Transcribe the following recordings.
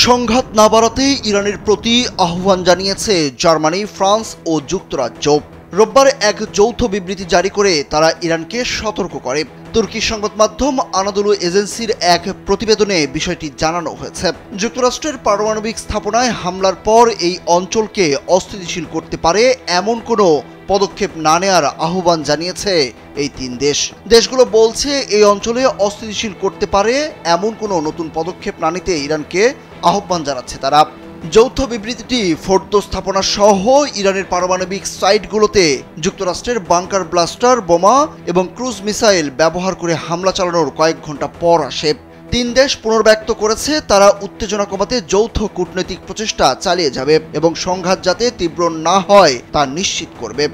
সংঘাত না বাড়াতে ইরানের প্রতি আহ্বান জানিয়েছে জার্মানি, ফ্রান্স ও যুক্তরাজ্য। রোববার এক যৌথ বিবৃতি জারি করে তারা ইরানকে সতর্ক করে। তুর্কি সংবাদ মাধ্যম আনাদোলু এজেন্সির এক প্রতিবেদনে বিষয়টি জানানো হয়েছে। যুক্তরাষ্ট্রের পারমাণবিক স্থাপনায় হামলার পর এই অঞ্চলকে অস্থিতিশীল করতে পারে এমন কোনো পদক্ষেপ না নেওয়ার আহ্বান জানিয়েছে এই তিন দেশ। দেশগুলো বলছে এই অঞ্চলে অস্থিতিশীল করতে পারে এমন কোনো নতুন পদক্ষেপ না নিতে ইরানকে আহ্বান জানাচ্ছে তারা। যৌথ বিবৃতিটি ফোর্দ স্থাপনা সহ ইরানের পারমাণবিক সাইটগুলোতে যুক্তরাষ্ট্রের বাংকার ব্লাস্টার, বোমা এবং ক্রুজ মিসাইল ব্যবহার করে হামলা চালানোর কয়েক ঘন্টা পর আসে। তিন দেশ পুনর্ব্যক্ত করেছে তারা উত্তেজনা কমাতে যৌথ কূটনৈতিক প্রচেষ্টা চালিয়ে যাবে এবং সংঘাত যাতে তীব্র না হয় তা নিশ্চিত করবে।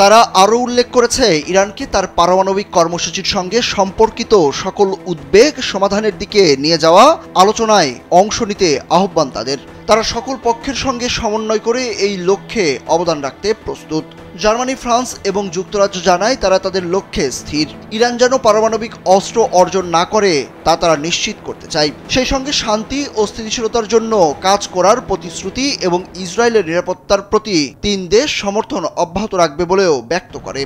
তারা আরও উল্লেখ করেছে ইরানকে তার পারমাণবিক কর্মসূচির সঙ্গে সম্পর্কিত সকল উদ্বেগ সমাধানের দিকে নিয়ে যাওয়া আলোচনায় অংশ নিতে আহ্বান তাদের। তারা সকল পক্ষের সঙ্গে সমন্বয় করে এই লক্ষ্যে অবদান রাখতে প্রস্তুত। জার্মানি, ফ্রান্স এবং যুক্তরাজ্য জানায় তারা তাদের লক্ষ্যে স্থির। ইরান যেন পারমাণবিক অস্ত্র অর্জন না করে তা তারা নিশ্চিত করতে চায়। সেই সঙ্গে শান্তি ও স্থিতিশীলতার জন্য কাজ করার প্রতিশ্রুতি এবং ইসরায়েলের নিরাপত্তার প্রতি তিন দেশ সমর্থন অব্যাহত রাখবে বলেও ব্যক্ত করে।